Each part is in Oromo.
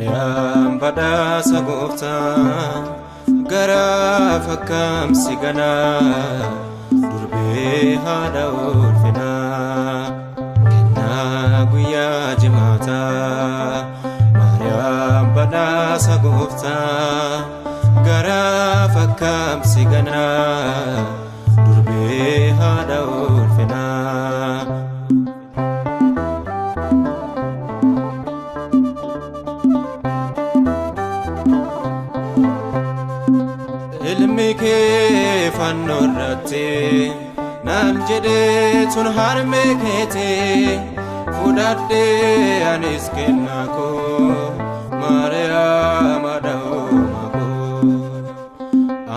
Maariyaam badhaasa gooftaa gara fakkaamsi ganaa durbee haadha ulfinaa kennaa guyyaa jimaataa. Maariyaam badhaasa gooftaa gara fakkaamsi ganaa durbee haadha ulfinaa. Ilmi kee fannoo irratti naan jedhee tun harme keetii fudhadhee anis kennaa koo Maariyaam haadha oolmaa koo.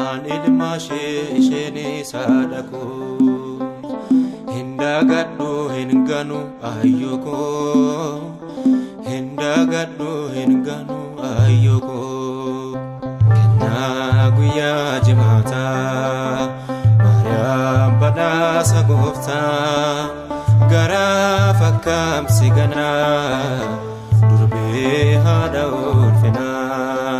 Aan ilma isheenis haadha koo hin dagadhu hin ganu ayyoo koo hin dagadhu hin ganu ayyoo koo. Guyyaa jimaataa Maariyaam badhaasa gooftaa gara fakkaamsi ganaa durbee haadha ulfinaa.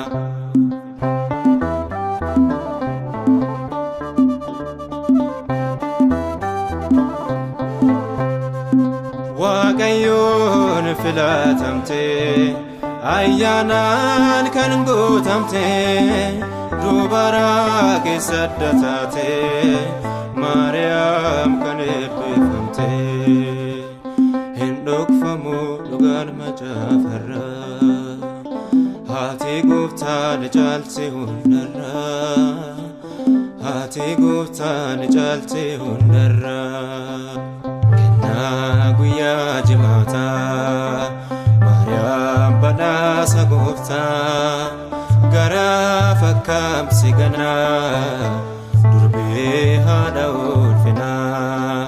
Waaqayyoon filatamtee ayyaanaan kan guutamtee dubara keessa taatee Maariyaam kan eebbifamtee hin dhokfamu dhugaan macaafarraa haati gooftaa ni caalti hundarraa haati gooftaa ni caalti hundarraa. Kennaa guyyaa jimaataa Maariyaam badhaasa gooftaa gara fakkaamsi ganaa durbee haadha ulfinaa.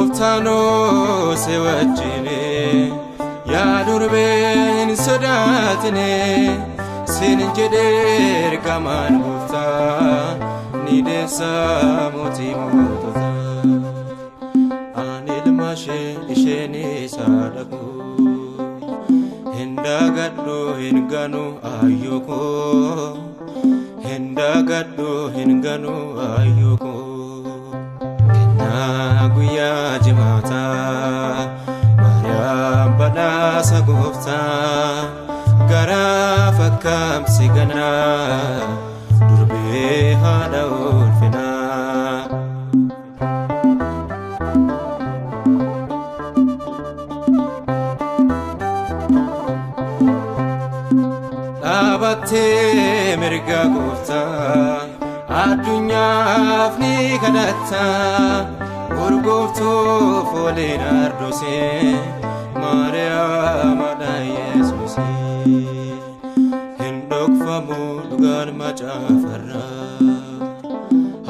Gooftaanoo si wajjine yaa durbee hin sodaatine sin jedhee ergamaan gooftaa ni deessaa mootii moototaa. Isheenis haadha koo hin dagadhu hin ganu ayyoo koo hin dagadhu hin ganu ayyoo koo. Kennaa guyyaa jimaataa Maariyaam badhaasa gooftaa gara fakkaamsi ganaa durbee haadha ulfinaa. Dhaabattee mirga gooftaa addunyaaf ni kadhattaa gurgurtuuf waliin ardoosee Maariyaam haadha Yesuusii hin dhokfamu dhugaan macaafarraa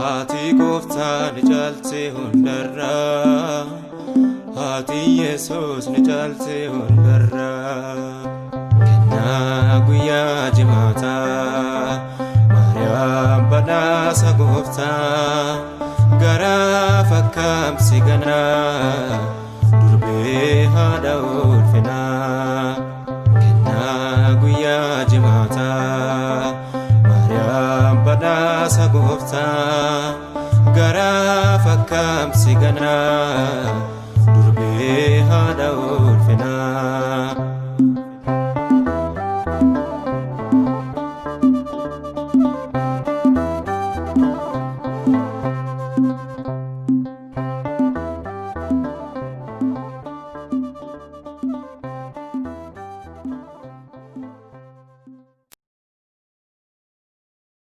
haati gooftaa ni caalti hundarraa haati Yesuus ni caalti hundarraa. Guyyaa jimaataa Maariyaam badhaasa gooftaa gara fakkaamsi ganaa durbee haadha ulfinaa. Kennaa guyyaa jimaataa Maariyaam badhaasa gooftaa gara fakkaamsi ganaa durbee haadha ulfinaa.